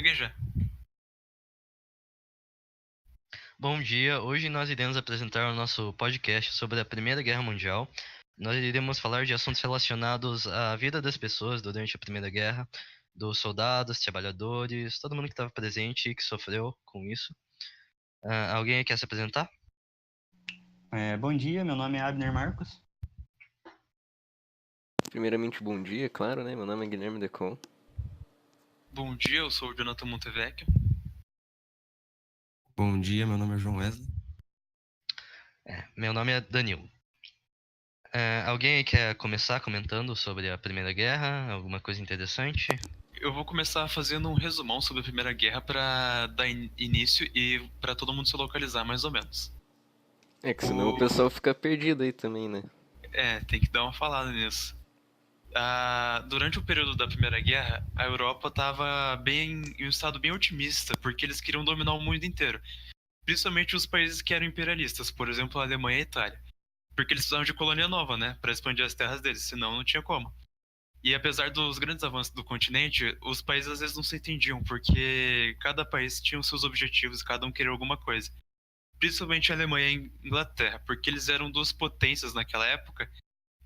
já. Bom dia, hoje nós iremos apresentar o nosso podcast sobre a Primeira Guerra Mundial. Nós iremos falar de assuntos relacionados à vida das pessoas durante a Primeira Guerra, dos soldados, trabalhadores, todo mundo que estava presente e que sofreu com isso. Alguém quer se apresentar? Bom dia, meu nome é Abner Marcos. Primeiramente, bom dia, claro, né? Meu nome é Guilherme Decon. Bom dia, eu sou o Jonathan Montevecchio. Bom dia, meu nome é João Wesley. Meu nome é Danilo. Alguém aí quer começar comentando sobre a Primeira Guerra? Alguma coisa interessante? Eu vou começar fazendo um resumão sobre a Primeira Guerra para dar início e para todo mundo se localizar mais ou menos. É que senão o pessoal fica perdido aí também, né? Tem que dar uma falada nisso. Durante o período da Primeira Guerra, a Europa estava em um estado bem otimista, porque eles queriam dominar o mundo inteiro. Principalmente os países que eram imperialistas, por exemplo, a Alemanha e a Itália. Porque eles precisavam de colônia nova, né, para expandir as terras deles, senão não tinha como. E apesar dos grandes avanços do continente, os países às vezes não se entendiam, porque cada país tinha os seus objetivos, cada um queria alguma coisa. Principalmente a Alemanha e a Inglaterra, porque eles eram duas potências naquela época,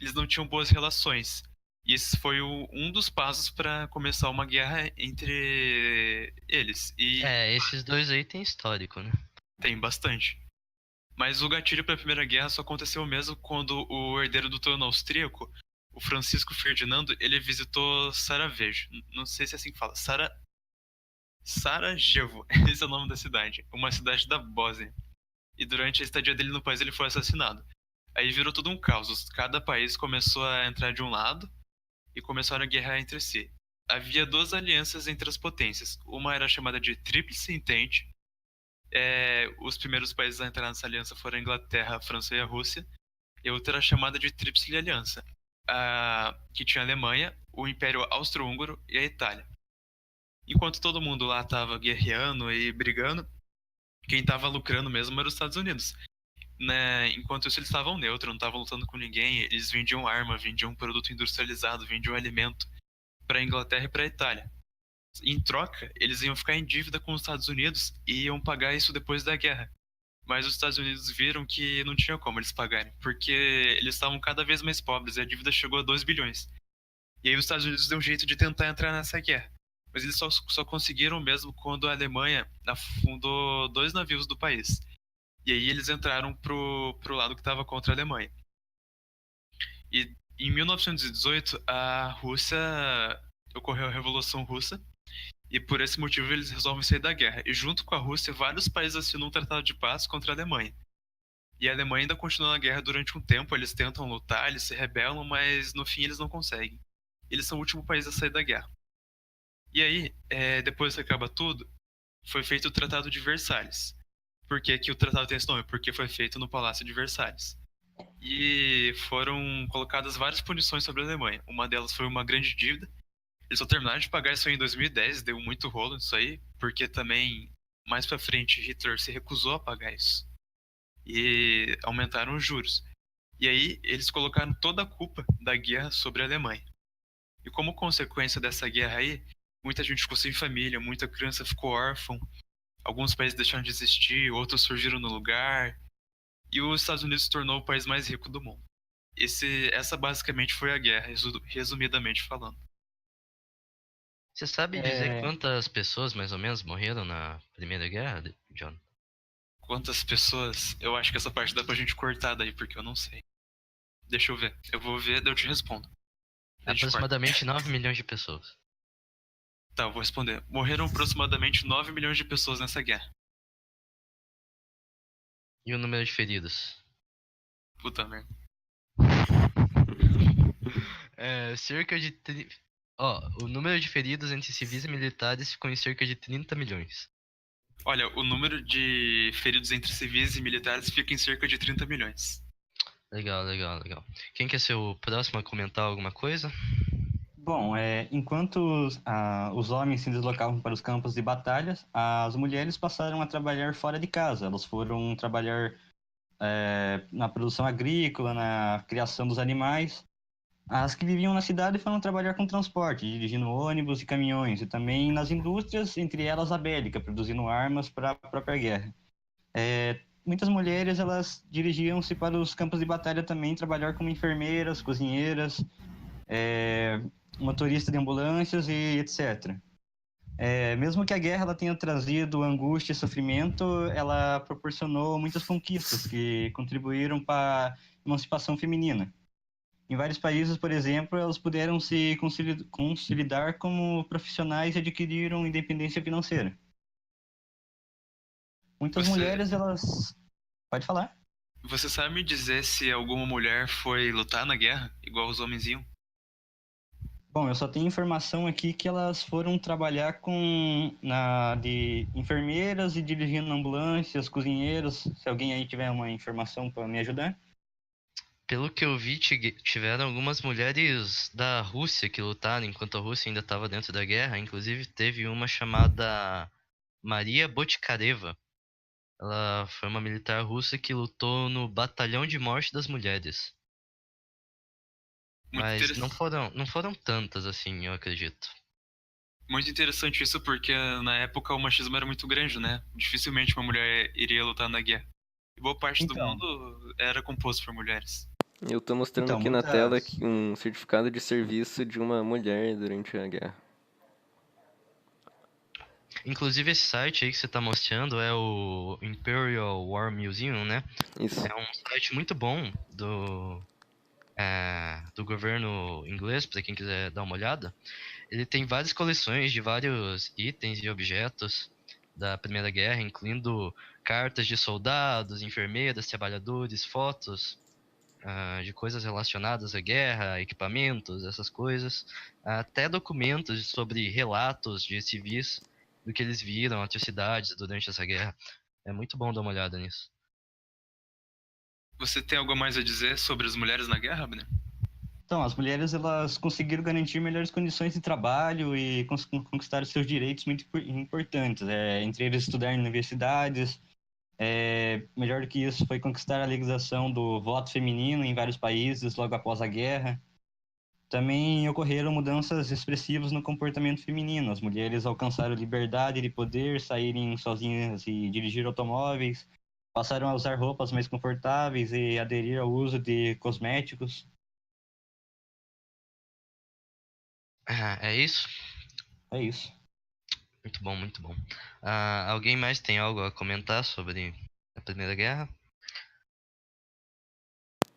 eles não tinham boas relações. E esse foi um dos passos para começar uma guerra entre eles. E Esses dois aí tem histórico, né? tem bastante. Mas o gatilho para a Primeira Guerra só aconteceu mesmo quando o herdeiro do trono austríaco, o Francisco Ferdinando, ele visitou Sarajevo. Não sei se é assim que fala. Sarajevo, esse é o nome da cidade. Uma cidade da Bósnia. E durante a estadia dele no país, ele foi assassinado. Aí virou tudo um caos. Cada país começou a entrar de um lado e começaram a guerrear entre si. Havia duas alianças entre as potências. Uma era chamada de Tríplice Entente. Os primeiros países a entrar nessa aliança foram a Inglaterra, a França e a Rússia. E a outra era chamada de Tríplice Aliança, que tinha a Alemanha, o Império Austro-Húngaro e a Itália. Enquanto todo mundo lá estava guerreando e brigando, quem estava lucrando mesmo era os Estados Unidos. Né? Enquanto isso, eles estavam neutros, não estavam lutando com ninguém. Eles vendiam arma, vendiam produto industrializado, vendiam alimento para a Inglaterra e para a Itália. Em troca, eles iam ficar em dívida com os Estados Unidos e iam pagar isso depois da guerra. Mas os Estados Unidos viram que não tinha como eles pagarem, porque eles estavam cada vez mais pobres e a dívida chegou a 2 bilhões. E aí os Estados Unidos deu um jeito de tentar entrar nessa guerra. Mas eles só conseguiram mesmo quando a Alemanha afundou 2 navios do país. E aí eles entraram pro lado que estava contra a Alemanha. E em 1918, a Rússia ocorreu a Revolução Russa. E por esse motivo eles resolvem sair da guerra. E junto com a Rússia, vários países assinam um tratado de paz contra a Alemanha. E a Alemanha ainda continua na guerra durante um tempo, eles tentam lutar, eles se rebelam, mas no fim eles não conseguem. Eles são o último país a sair da guerra. E aí, depois que acaba tudo, foi feito o Tratado de Versalhes. Por que que o tratado tem esse nome? Porque foi feito no Palácio de Versalhes. E foram colocadas várias punições sobre a Alemanha. Uma delas foi uma grande dívida. Eles só terminaram de pagar isso aí em 2010, deu muito rolo nisso aí, porque também, mais pra frente, Hitler se recusou a pagar isso. E aumentaram os juros. E aí, eles colocaram toda a culpa da guerra sobre a Alemanha. E como consequência dessa guerra aí, muita gente ficou sem família, muita criança ficou órfã, alguns países deixaram de existir, outros surgiram no lugar, e os Estados Unidos se tornou o país mais rico do mundo. Essa basicamente foi a guerra, resumidamente falando. Você sabe dizer quantas pessoas mais ou menos morreram na Primeira Guerra, John? Quantas pessoas? Eu acho que essa parte dá pra gente cortar daí, porque eu não sei. Deixa eu ver. Eu vou ver, daí eu te respondo. Aproximadamente 9 milhões de pessoas. Tá, eu vou responder. Morreram aproximadamente 9 milhões de pessoas nessa guerra. E o número de feridos? Puta merda. Cerca de... o número de feridos entre civis e militares ficou em cerca de 30 milhões. Olha, o número de feridos entre civis e militares fica em cerca de 30 milhões. Legal. Quem quer ser o próximo a comentar alguma coisa? Bom, enquanto os homens se deslocavam para os campos de batalhas, as mulheres passaram a trabalhar fora de casa. Elas foram trabalhar na produção agrícola, na criação dos animais. As que viviam na cidade foram trabalhar com transporte, dirigindo ônibus e caminhões, e também nas indústrias, entre elas a bélica, produzindo armas para a própria guerra. Muitas mulheres elas dirigiam-se para os campos de batalha também, trabalhar como enfermeiras, cozinheiras, é, motorista de ambulâncias e etc. Mesmo que a guerra ela tenha trazido angústia e sofrimento, ela proporcionou muitas conquistas que contribuíram para a emancipação feminina. Em vários países, por exemplo, elas puderam se consolidar como profissionais e adquiriram independência financeira. Muitas Você, mulheres, elas... Pode falar? você sabe me dizer se alguma mulher foi lutar na guerra, igual os homens iam? Bom, eu só tenho informação aqui que elas foram trabalhar de enfermeiras e dirigindo ambulâncias, cozinheiros. Se alguém aí tiver uma informação para me ajudar. Pelo que eu vi, tiveram algumas mulheres da Rússia que lutaram enquanto a Rússia ainda estava dentro da guerra. Inclusive, teve uma chamada Maria Botkareva. Ela foi uma militar russa que lutou no Batalhão de Morte das Mulheres. Muito Mas não interessante. foram, não foram tantas assim, eu acredito. Muito interessante isso, porque na época o machismo era muito grande, né? Dificilmente uma mulher iria lutar na guerra. E boa parte do Então, mundo era composto por mulheres. Eu tô mostrando então aqui na tela muitas. um certificado de serviço de uma mulher durante a guerra. Inclusive, esse site aí que você está mostrando é o Imperial War Museum, né? Isso. É um site muito bom do governo inglês, para quem quiser dar uma olhada. Ele tem várias coleções de vários itens e objetos da Primeira Guerra, incluindo cartas de soldados, enfermeiras, trabalhadores, fotos de coisas relacionadas à guerra, equipamentos, essas coisas, até documentos sobre relatos de civis do que eles viram, atrocidades durante essa guerra. É muito bom dar uma olhada nisso. Você tem algo a mais a dizer sobre as mulheres na guerra, Abner? Então, as mulheres elas conseguiram garantir melhores condições de trabalho e conquistar seus direitos muito importantes. Entre eles estudar em universidades. Melhor do que isso foi conquistar a legalização do voto feminino em vários países logo após a guerra. Também ocorreram mudanças expressivas no comportamento feminino. As mulheres alcançaram liberdade de poder, saírem sozinhas e dirigir automóveis, passaram a usar roupas mais confortáveis e aderir ao uso de cosméticos. É isso? É isso. Muito bom, muito bom. Alguém mais tem algo a comentar sobre a Primeira Guerra?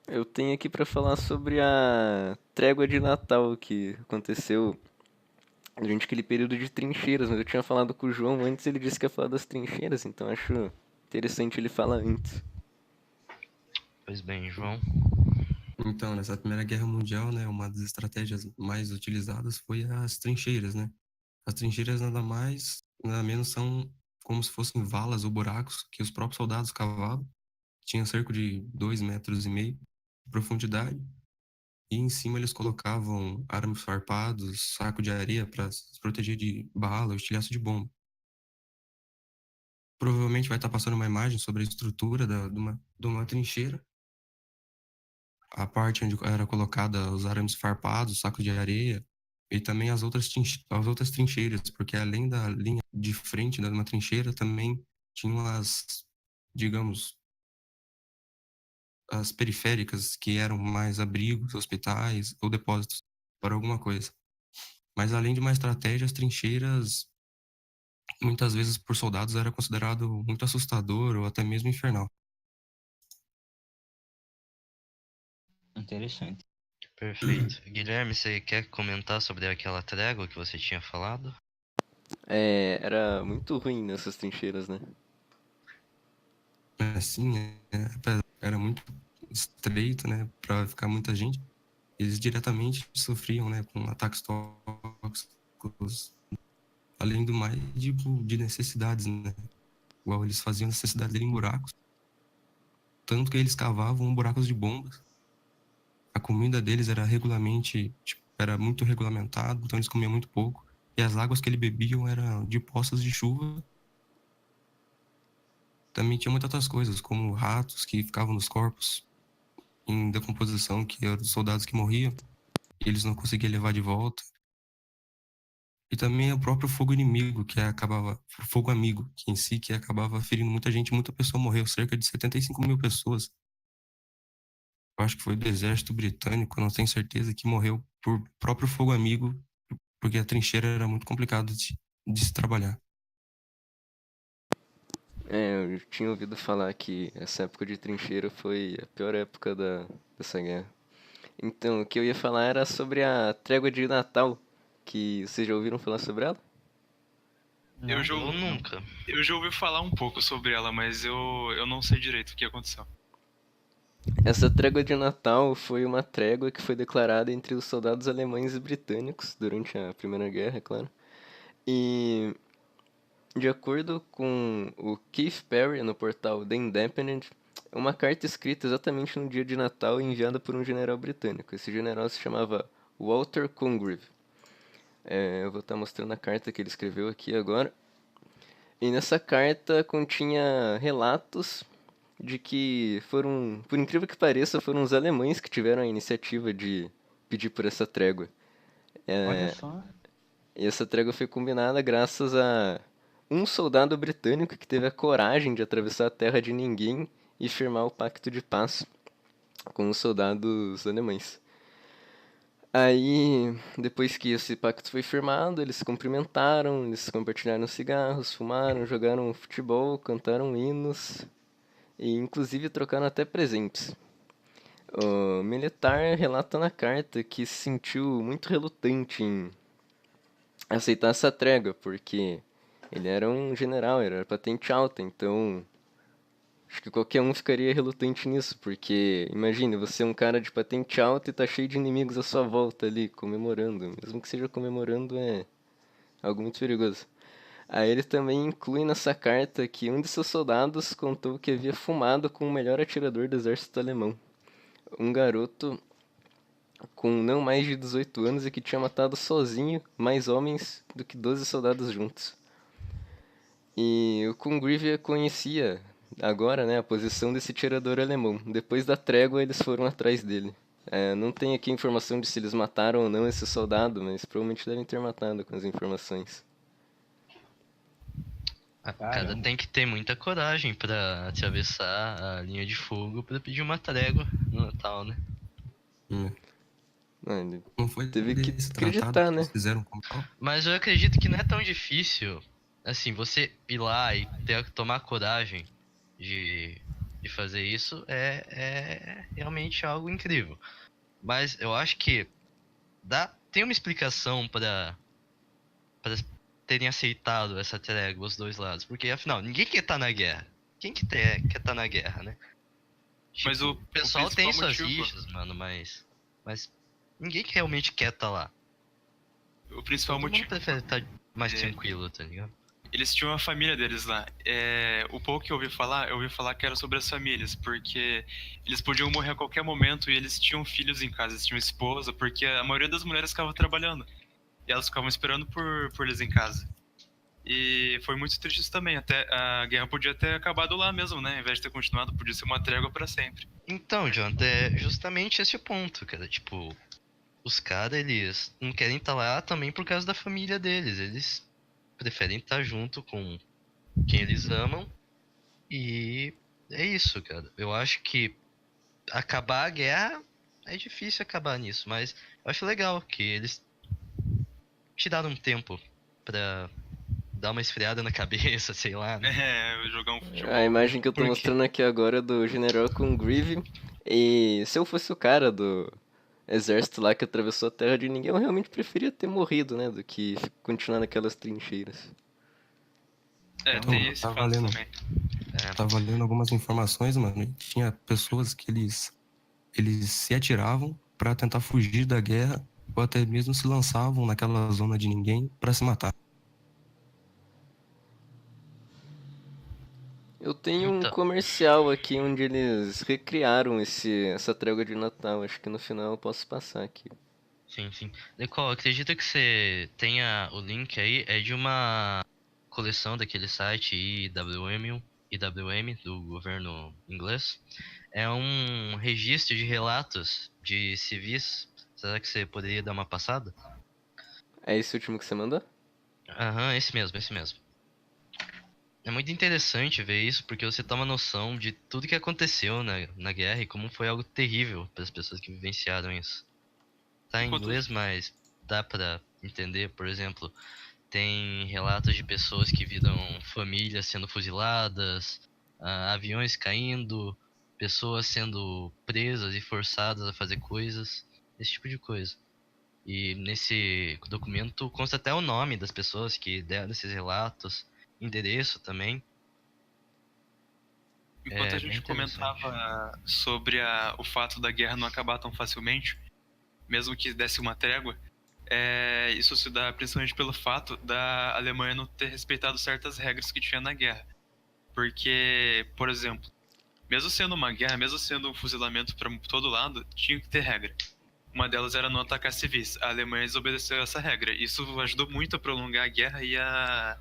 Eu tenho aqui pra falar sobre a trégua de Natal que aconteceu durante aquele período de trincheiras, mas eu tinha falado com o João antes, ele disse que ia falar das trincheiras, então acho interessante ele falar antes. Pois bem, João. Então, nessa Primeira Guerra Mundial, né, uma das estratégias mais utilizadas foi as trincheiras, né? As trincheiras nada mais, nada menos são como se fossem valas ou buracos que os próprios soldados cavavam, tinham cerca de 2,5 metros de profundidade, e em cima eles colocavam arames farpados, saco de areia para se proteger de bala ou estilhaço de bomba. Provavelmente vai estar passando uma imagem sobre a estrutura de uma trincheira, a parte onde era colocada os arames farpados, saco de areia, e também as outras trincheiras, porque além da linha de frente de uma trincheira, também tinham digamos, as periféricas, que eram mais abrigos, hospitais ou depósitos para alguma coisa. Mas além de uma estratégia, as trincheiras, muitas vezes por soldados, era considerado muito assustador ou até mesmo infernal. Interessante. Perfeito. Guilherme, você quer comentar sobre aquela trégua que você tinha falado? Era muito ruim nessas trincheiras, né? Assim, era muito estreito, né, para ficar muita gente. Eles diretamente sofriam, né, com ataques tóxicos, além do mais, tipo, de necessidades, né? Igual eles faziam necessidade dele em buracos, tanto que eles cavavam buracos de bombas. A comida deles era era muito regulamentado, então eles comiam muito pouco. E as águas que eles bebiam eram de poças de chuva. Também tinha muitas outras coisas, como ratos que ficavam nos corpos em decomposição, que eram os soldados que morriam. e eles não conseguiam levar de volta. E também o próprio fogo inimigo, fogo amigo, que em si, que acabava ferindo muita gente, muita pessoa morreu, cerca de 75 mil pessoas. Eu acho que foi do exército britânico, eu não tenho certeza, que morreu por próprio fogo amigo, porque a trincheira era muito complicado de se trabalhar. Eu tinha ouvido falar que essa época de trincheira foi a pior época dessa guerra. Então, o que eu ia falar era sobre a trégua de Natal, que vocês já ouviram falar sobre ela? Eu já, Eu nunca. eu já ouvi falar um pouco sobre ela, mas eu não sei direito o que aconteceu. Essa trégua de Natal foi uma trégua que foi declarada entre os soldados alemães e britânicos durante a Primeira Guerra, é claro. E, de acordo com o Keith Perry no portal The Independent, é uma carta escrita exatamente no dia de Natal e enviada por um general britânico. Esse general se chamava Walter Congreve. Eu vou estar mostrando a carta que ele escreveu aqui agora. E nessa carta continha relatos de que foram, por incrível que pareça, foram os alemães que tiveram a iniciativa de pedir por essa trégua. Olha só. E essa trégua foi combinada graças a um soldado britânico que teve a coragem de atravessar a terra de ninguém e firmar o pacto de paz com os soldados alemães. Aí, depois que esse pacto foi firmado, eles se cumprimentaram, eles compartilharam cigarros, fumaram, jogaram futebol, cantaram hinos e inclusive trocaram até presentes. O militar relata na carta que se sentiu muito relutante em aceitar essa trégua, porque ele era um general, era patente alta, então acho que qualquer um ficaria relutante nisso, porque imagine, você é um cara de patente alta e tá cheio de inimigos à sua volta ali, comemorando. Mesmo que seja comemorando, é algo muito perigoso. Aí ele também inclui nessa carta que um de seus soldados contou que havia fumado com o melhor atirador do exército alemão. Um garoto com não mais de 18 anos e que tinha matado sozinho mais homens do que 12 soldados juntos. E o Congreve conhecia agora, né, a posição desse tirador alemão. Depois da trégua, eles foram atrás dele. Não tem aqui informação de se eles mataram ou não esse soldado, mas provavelmente devem ter matado com as informações. O cara Caramba. tem que ter muita coragem pra atravessar a linha de fogo pra pedir uma trégua no Natal, né? Hum. Ele Não foi teve que esse tratado acreditar, que né? eles fizeram com o tal? Mas eu acredito que não é tão difícil, assim, você ir lá e tomar coragem de, de fazer isso é realmente algo incrível. Mas eu acho que tem uma explicação para terem aceitado essa trégua, os dois lados. Porque, afinal, ninguém quer estar na guerra. Quem que quer estar na guerra, né? Mas Tipo, o o pessoal tem principal suas motivo, rixas, mano, mas ninguém que realmente quer estar lá. o principal Todo mundo motivo prefere estar mais é, tranquilo, tá ligado? eles tinham a família deles lá. O pouco que eu ouvi falar que era sobre as famílias, porque eles podiam morrer a qualquer momento e eles tinham filhos em casa, eles tinham esposa, porque a maioria das mulheres ficava trabalhando. E elas ficavam esperando por eles em casa. E foi muito triste isso também. Até a guerra podia ter acabado lá mesmo, né? Ao invés de ter continuado, podia ser uma trégua pra sempre. Então, Jonathan, é justamente esse o ponto, cara. Tipo, os caras, eles não querem estar lá também por causa da família deles. Eles preferem estar junto com quem eles amam. E é isso, cara. Eu acho que acabar a guerra é difícil acabar nisso, mas eu acho legal que eles tiraram um tempo pra dar uma esfriada na cabeça, sei lá, né? Jogar um A futebol. imagem que eu tô Porque mostrando aqui agora é do General Congreve. E se eu fosse o cara do exército lá que atravessou a terra de ninguém, eu realmente preferia ter morrido, né? Do que continuar naquelas trincheiras. Então, Tem esse fato também. tava lendo algumas informações, mano, e tinha pessoas que eles se atiravam pra tentar fugir da guerra, ou até mesmo se lançavam naquela zona de ninguém pra se matar. Eu tenho um então, comercial aqui onde eles recriaram essa trégua de Natal. Acho que no final eu posso passar aqui. sim. Nicole, acredita que você tenha o link aí? É de uma coleção daquele site IWM do governo inglês. É um registro de relatos de civis Será que você poderia dar uma passada? É esse último que você mandou? Aham, esse mesmo, esse mesmo. É muito interessante ver isso, porque você toma noção de tudo que aconteceu na guerra e como foi algo terrível para as pessoas que vivenciaram isso. Tá em Enquanto- inglês, mas dá pra entender. Por exemplo, tem relatos de pessoas que viram famílias sendo fuziladas, aviões caindo, pessoas sendo presas e forçadas a fazer coisas, esse tipo de coisa. E nesse documento consta até o nome das pessoas que deram esses relatos, endereço também. Enquanto a Bem gente interessante. comentava sobre o fato da guerra não acabar tão facilmente, mesmo que desse uma trégua, isso se dá principalmente pelo fato da Alemanha não ter respeitado certas regras que tinha na guerra. Porque, por exemplo, mesmo sendo uma guerra, mesmo sendo um fuzilamento para todo lado, tinha que ter regra. Uma delas era não atacar civis. A Alemanha desobedeceu essa regra. Isso ajudou muito a prolongar a guerra e a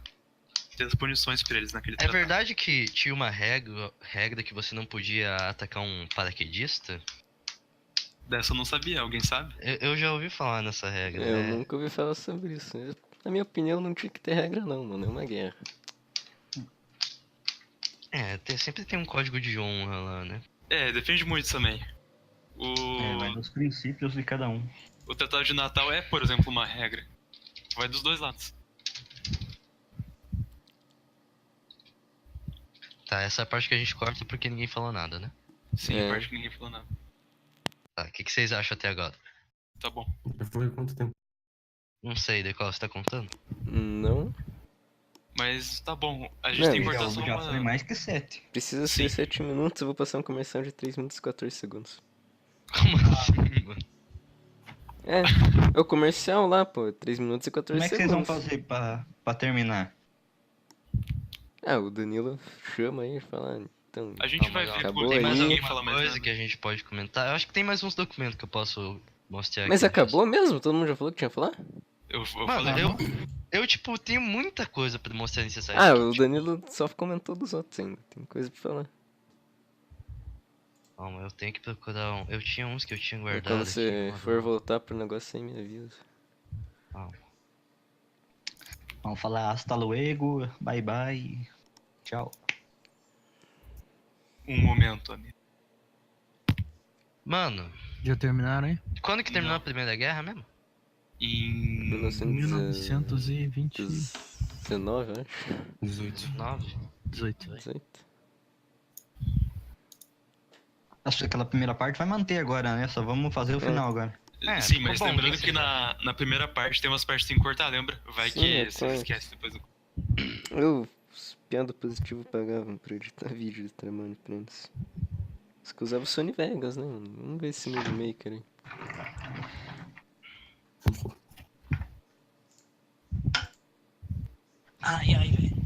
ter as punições para eles naquele É tratado. verdade que tinha uma regra que você não podia atacar um paraquedista? Dessa eu não sabia, alguém sabe? Eu já ouvi falar nessa regra. Eu nunca ouvi falar sobre isso. Na minha opinião, não tinha que ter regra não, mano. É uma guerra. Sempre tem um código de honra lá, né? Depende muito também. Vai O, dos princípios de cada um. o Tratado de Natal é, por exemplo, uma regra. Vai dos dois lados. Tá, essa é a parte que a gente corta porque ninguém falou nada, né? Sim, É. a parte que ninguém falou nada. Tá, o que vocês acham até agora? Tá bom. Já foi quanto tempo? Não sei, de qual você tá contando? Não. Mas tá bom. A gente Não, tem que Já, cortar só já foi uma. mais que 7. Precisa Sim. ser 7 minutos, eu vou passar um comercial de 3 minutos e 14 segundos. Como assim, mano? É o comercial lá, pô. 3 minutos e 14 Como é que vocês vão segundos. fazer pra terminar? O Danilo chama aí e fala, então... A gente Não, vai mas, ó, ver acabou tem mais aí. alguém Uma falar mais coisa nada. que a gente pode comentar. Eu acho que tem mais uns documentos que eu posso mostrar Mas aqui. acabou mesmo? Todo mundo já falou que tinha que falar? Eu Mano, falei. eu, tipo, tenho muita coisa pra mostrar nesse site. O Danilo só comentou dos outros ainda. Tem coisa pra falar. Calma, eu tenho que procurar um. Eu tinha uns que eu tinha E guardado quando aqui. você mano. for voltar pro negócio aí, me avisa. Calma. Vamos falar hasta luego, bye bye, tchau. Um momento, amigo. Mano, Já terminaram, hein? quando que terminou Não. a Primeira Guerra mesmo? Em 1920 19, eu acho. 18. 9? 18. 18. Aquela primeira parte vai manter agora, né? Só vamos fazer o final agora. É, Sim, ficou mas bom, lembrando tem que que ser na primeira parte tem umas partes que tem que cortar, lembra? Vai Sim, que é você claro. esquece depois do. Os piada positivo pagavam pra editar vídeo de trabalho pra eles. Os que usavam o Sony Vegas, né, mano? Vamos ver esse Movie Maker aí. Ai, ai, velho.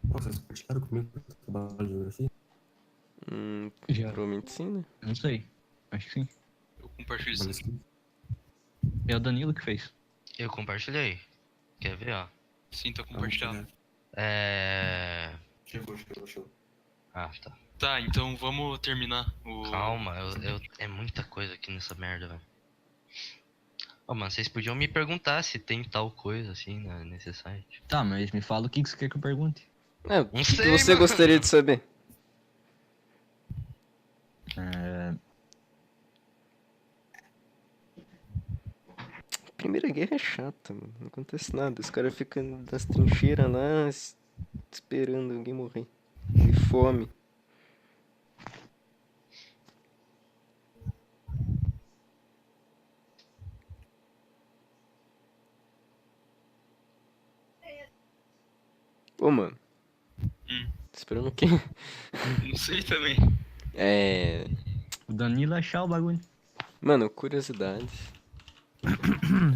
Nossa, vocês praticaram comigo pra trabalho de geografia? Já. Provavelmente sim, né? Não sei. Acho que sim. Eu compartilho Trabalho isso. escrito? É o Danilo que fez. Eu compartilhei. Quer ver, ó? Sim, tá compartilhado. É. Chegou. Ah, tá. Tá, então vamos terminar o. Calma, é muita coisa aqui nessa merda, velho. Ô, mano, vocês podiam me perguntar se tem tal coisa assim nesse site. Tá, mas me fala o que você quer que eu pergunte. O Não que sei, você mano. gostaria de saber? Primeira Guerra é chata, mano. Não acontece nada. Os caras ficam nas trincheiras lá, esperando alguém morrer. De fome. Ô, mano. Tá esperando o quê? Não sei também. O Danilo achar o bagulho. Mano, curiosidades.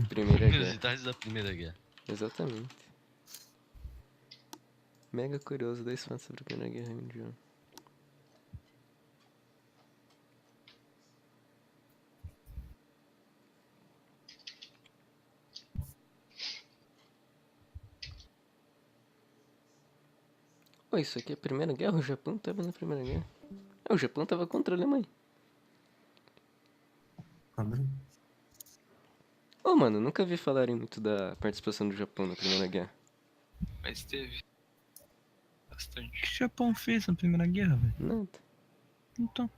Primeira Guerra. Curiosidades da Primeira Guerra. Exatamente. Mega curioso, 10 fatos sobre a Primeira Guerra Mundial. Isso aqui é a Primeira Guerra? O Japão tava na Primeira Guerra. O Japão tava contra a Alemanha. Padrão. Ô, mano, nunca vi falarem muito da participação do Japão na Primeira Guerra. Mas teve. O Bastante. que o Japão fez na Primeira Guerra, velho? Nada. Então.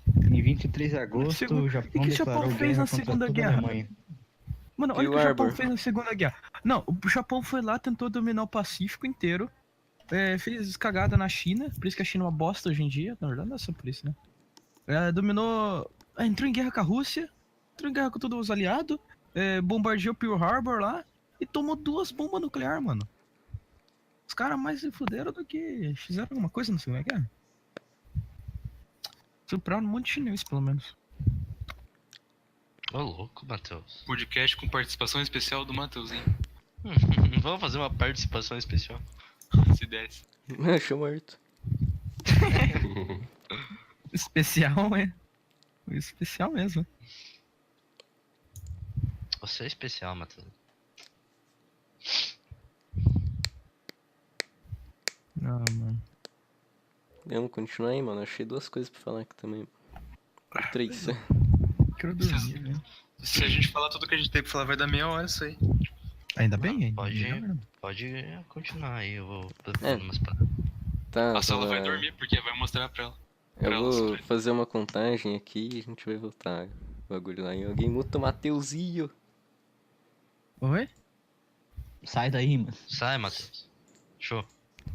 Em 23 de agosto, Segu- o o Japão que o declarou Japão fez guerra na contra Segunda toda a Guerra? Alemanha. Mano, olha o Pearl que o Japão Harbor. fez na Segunda Guerra. Não, o Japão foi lá, tentou dominar o Pacífico inteiro. Fez cagada na China, por isso que a China é uma bosta hoje em dia. Na verdade, não é só por isso, né? Dominou. Entrou em guerra com a Rússia, entrou em guerra com todos os aliados, bombardeou Pearl Harbor lá e tomou 2 bombas nucleares, mano. Os caras mais se fuderam do que fizeram alguma coisa na Segunda Guerra. Supraram um monte de chinês, pelo menos. Ô, louco, Matheus. Podcast com participação especial do Matheusinho. Vamos fazer uma participação especial. Se desse. Achou morto. Especial, é. Especial mesmo. Você é especial, Matheus. Ah, mano. Vamos continuar aí, mano. Achei 2 coisas pra falar aqui também. 3. Quero dormir, né? Se a gente falar tudo que a gente tem pra falar, vai dar meia hora isso aí. Ainda bem, ainda Pode- melhor, né? Pode continuar aí, eu vou preparando É. umas paradas. Tá, A Sala vai tava- dormir, porque vai mostrar pra ela. Eu vou fazer uma contagem aqui e a gente vai voltar. O bagulho lá. E alguém muta o Mateuzinho. Oi? Sai daí, mano. Sai, Matheus. Show.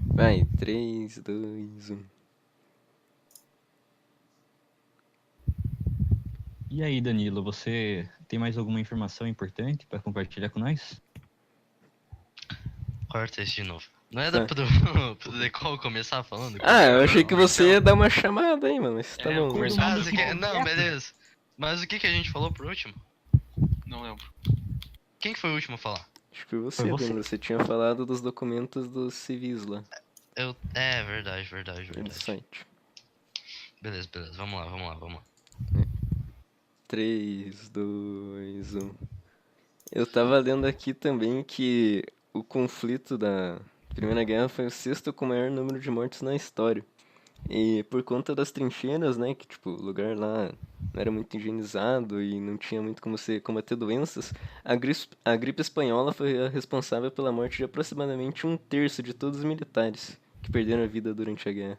Vai, 3, 2, 1. E aí, Danilo, você tem mais alguma informação importante pra compartilhar com nós? Corta isso de novo. Não era Tá. pro Decol começar falando? Ah, eu achei que você ia dar uma chamada aí, mano. Mas tá É, bom. eu vai. curto- Ah, você quer... Não, beleza. Mas o que a gente falou por último? Não lembro. Quem que foi o último a falar? Acho que foi você, Foi você. Danilo. Você tinha falado dos documentos dos civis lá. É, verdade. Do site. Beleza. Vamos lá. 3, 2, 1. Eu tava lendo aqui também que o conflito da Primeira Guerra foi o 6º com o maior número de mortes na história. E por conta das trincheiras, né, que tipo, o lugar lá não era muito higienizado e não tinha muito como se combater doenças, a gripe espanhola foi a responsável pela morte de aproximadamente 1/3 de todos os militares que perderam a vida durante a guerra.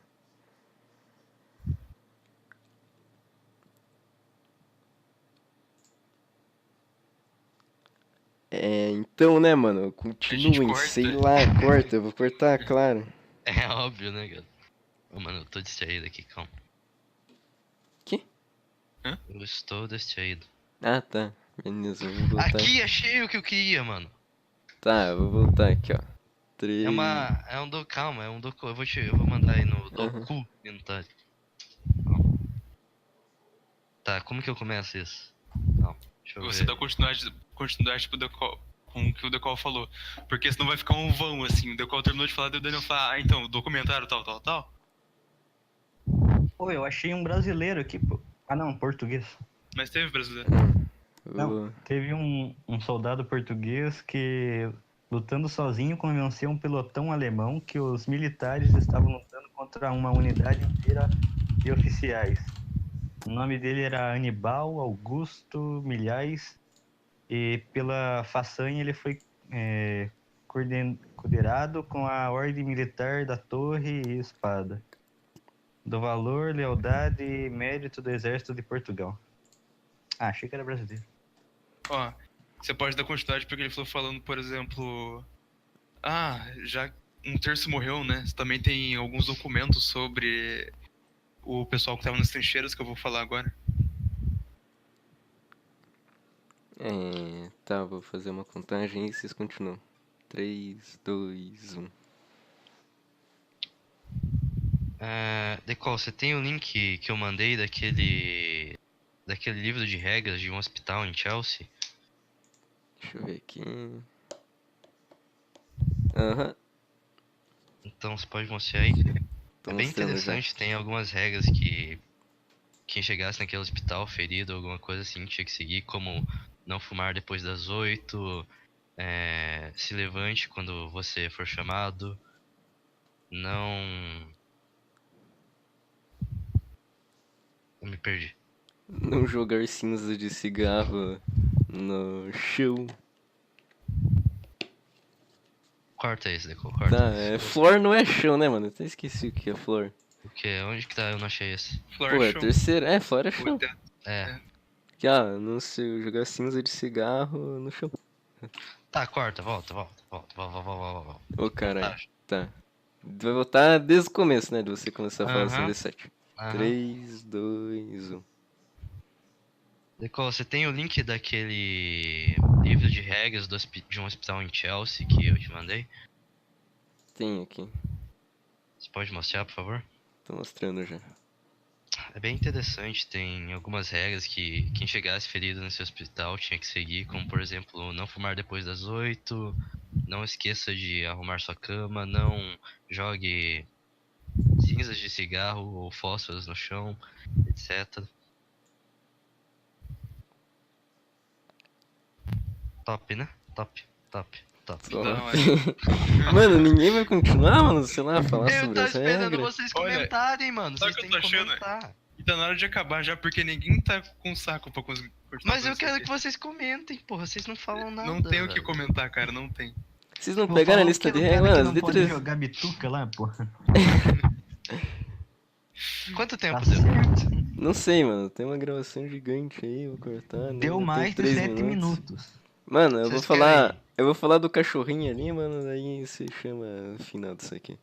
Então, né, mano, continuem, corta. sei lá, corta, eu vou cortar, claro. É óbvio, né, cara? Ô, mano, eu tô distraído aqui, calma. Que? Eu estou distraído. Ah, tá, beleza, eu vou voltar. Aqui, achei o que eu queria, mano. Tá, eu vou voltar aqui, ó. 3... Calma, é um docu. Eu vou mandar aí no documentário. Tá, como que eu começo isso? Não, deixa eu Você ver. dá continuidade pro Decol, com o que o Decol falou. Porque senão vai ficar um vão, assim. O Decol terminou de falar, daí o Daniel fala, então, documentário tal. Pô, eu achei um brasileiro aqui, pô. Ah, não, português. Mas teve brasileiro. Não, teve um soldado português que, lutando sozinho, convenceu um pelotão alemão que os militares estavam lutando contra uma unidade inteira de oficiais. O nome dele era Anibal Augusto Milhais e pela façanha ele foi condecorado com a Ordem Militar da Torre e Espada, do valor, lealdade e mérito do Exército de Portugal. Ah, achei que era brasileiro. Ó, você pode dar continuidade porque ele falou falando, por exemplo... já 1/3 morreu, né? Também tem alguns documentos sobre o pessoal que tava nas trincheiras que eu vou falar agora. Tá, vou fazer uma contagem e vocês continuam. 3, 2, 1. Decol, você tem o link que eu mandei daquele livro de regras de um hospital em Chelsea? Deixa eu ver aqui. Aham, Então você pode mostrar aí. tô É bem mostrando já. interessante, tem algumas regras que quem chegasse naquele hospital ferido ou alguma coisa assim tinha que seguir, como não fumar depois das 8, se levante quando você for chamado, não... Eu me perdi. Não jogar cinza de cigarro no chão. Corta isso, Deco, corta Tá, isso. flor não é chão, né, mano? Eu até esqueci o que é flor. O quê? Onde que tá? Eu não achei esse. Pô, é Flor, terceira. É, flor é chão. É. Que, não sei, jogar cinza de cigarro no chão. Tá, corta, volta. Ô, caralho. Tá. Tá. Vai voltar desde o começo, né? De você começar a falar assim, Aham. D7. Aham. 3, 2, 1. Deco, você tem o link daquele livro de regras de um hospital em Chelsea que eu te mandei? Tem aqui. Você pode mostrar, por favor? Tô mostrando já. É bem interessante, tem algumas regras que quem chegasse ferido nesse hospital tinha que seguir, como por exemplo, não fumar depois das 8, não esqueça de arrumar sua cama, não jogue cinzas de cigarro ou fósforos no chão, etc. Top, né? Top. Só. Da hora. Mano, ninguém vai continuar, mano, sei lá, falar Eu sobre tô as esperando regras. vocês Olha, comentarem, mano. sabe Vocês o que eu têm que tô achando? comentar. E tá na hora de acabar já, porque ninguém tá com saco pra conseguir continuar Mas eu fazendo quero isso que vocês comentem, porra. Vocês não falam aqui. nada. Não tem o que velho. comentar, cara, não tem. Vocês não Vou pegaram a falar lista que de era o regras? cara Mano, que as não pode letras. jogar bituca lá, porra. Quanto tempo Tá deu? certo. Não sei, mano. Tem uma gravação gigante aí, vou cortar. né? Deu Já tem mais de 3 7 minutos. Mano, eu vou Vocês falar. querem- Eu vou falar do cachorrinho ali, mano. Daí você chama o final disso aqui.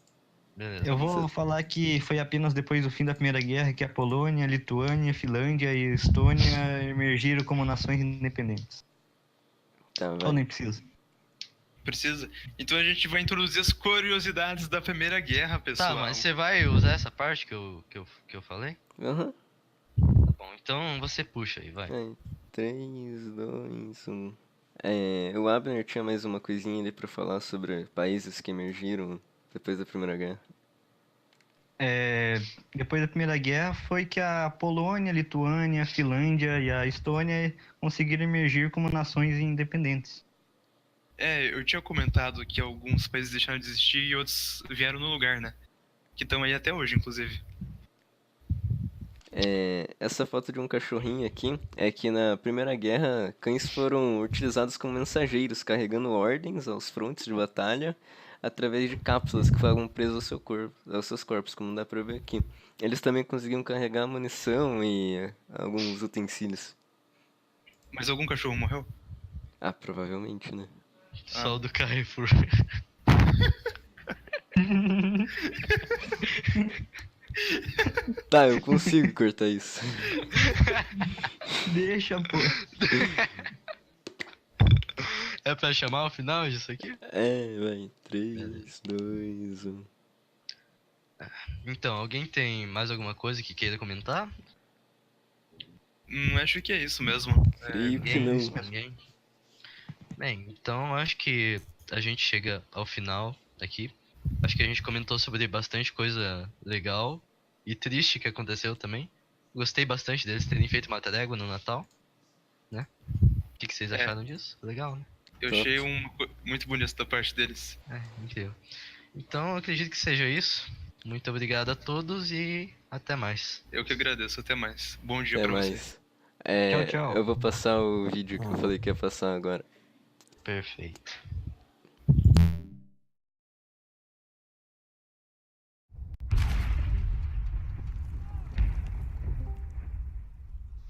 Beleza. Eu vou falar que foi apenas depois do fim da Primeira Guerra que a Polônia, a Lituânia, a Finlândia e a Estônia emergiram como nações independentes. Tá, Ou vai. nem precisa. Precisa. Então a gente vai introduzir as curiosidades da Primeira Guerra, pessoal. Tá, mas você vai usar essa parte que eu falei? Aham. Tá bom, então você puxa aí, vai. 3, 2, 1. O Abner tinha mais uma coisinha ali pra falar sobre países que emergiram depois da Primeira Guerra. Depois da Primeira Guerra foi que a Polônia, a Lituânia, a Finlândia e a Estônia conseguiram emergir como nações independentes. Eu tinha comentado que alguns países deixaram de existir e outros vieram no lugar, né? Que estão aí até hoje, inclusive. Essa foto de um cachorrinho aqui é que na Primeira Guerra cães foram utilizados como mensageiros, carregando ordens aos frontes de batalha através de cápsulas que ficavam presas ao seu corpo, aos seus corpos, como dá pra ver aqui. Eles também conseguiam carregar munição e alguns utensílios. Mas algum cachorro morreu? Ah, provavelmente, né? Só o do Carrefour. Tá, eu consigo cortar isso. Deixa, pô. É pra chamar o final disso aqui? Vai. 3, 2, 1. Então, alguém tem mais alguma coisa que queira comentar? Acho que é isso mesmo. Creio que não. Ninguém? Bem, então acho que a gente chega ao final aqui. Acho que a gente comentou sobre bastante coisa legal e triste que aconteceu também. Gostei bastante deles terem feito uma trégua no Natal, né? O que vocês acharam disso? Legal, né? Eu achei muito bonito da parte deles. Incrível. Então, eu acredito que seja isso. Muito obrigado a todos e até mais. Eu que agradeço. Até mais. Bom dia Até pra mais. vocês. Tchau, tchau. Eu vou passar o vídeo que eu falei que ia passar agora. Perfeito.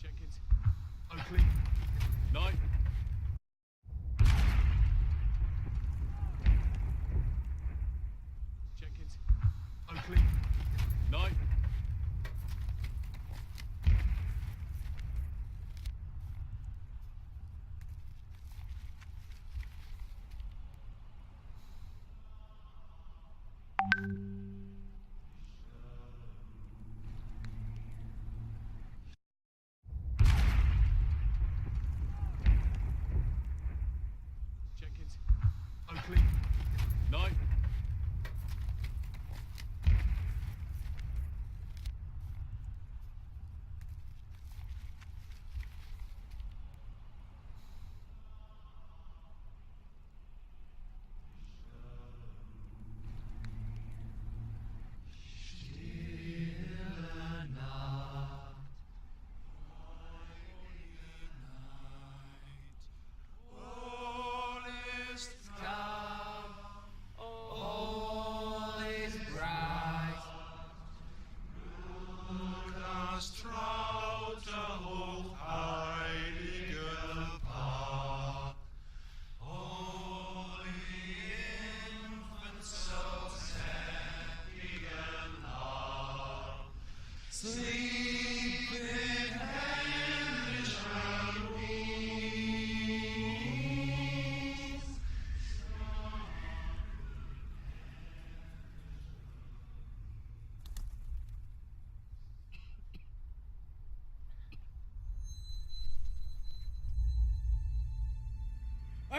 Jenkins, Oakley, Knight. Jenkins, Oakley, Knight.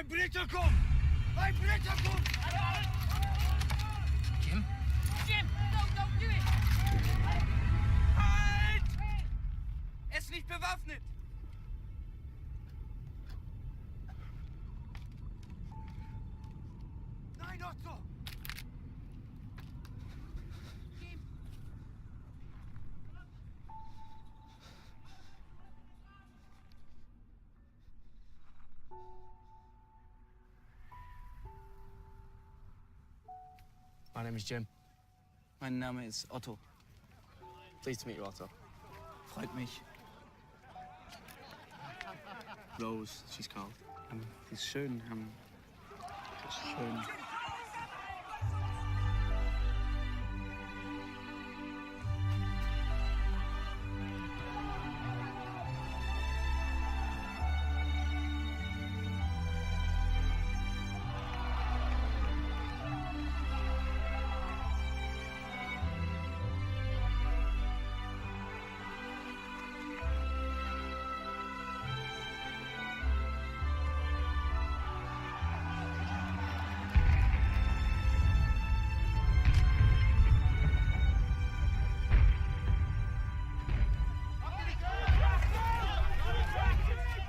Mein Blitzer kommt! Mein Blitzer kommt! Jim? Jim, don't do it! Halt! Er ist nicht bewaffnet! Nein, Otto! My name is Jim. Mein Name ist Otto. Pleased to meet you, Otto. Freut mich. Rose, she's called. Die ist schön. Ist schön.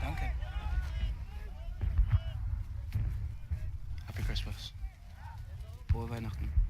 Danke. Happy Christmas. Frohe Weihnachten.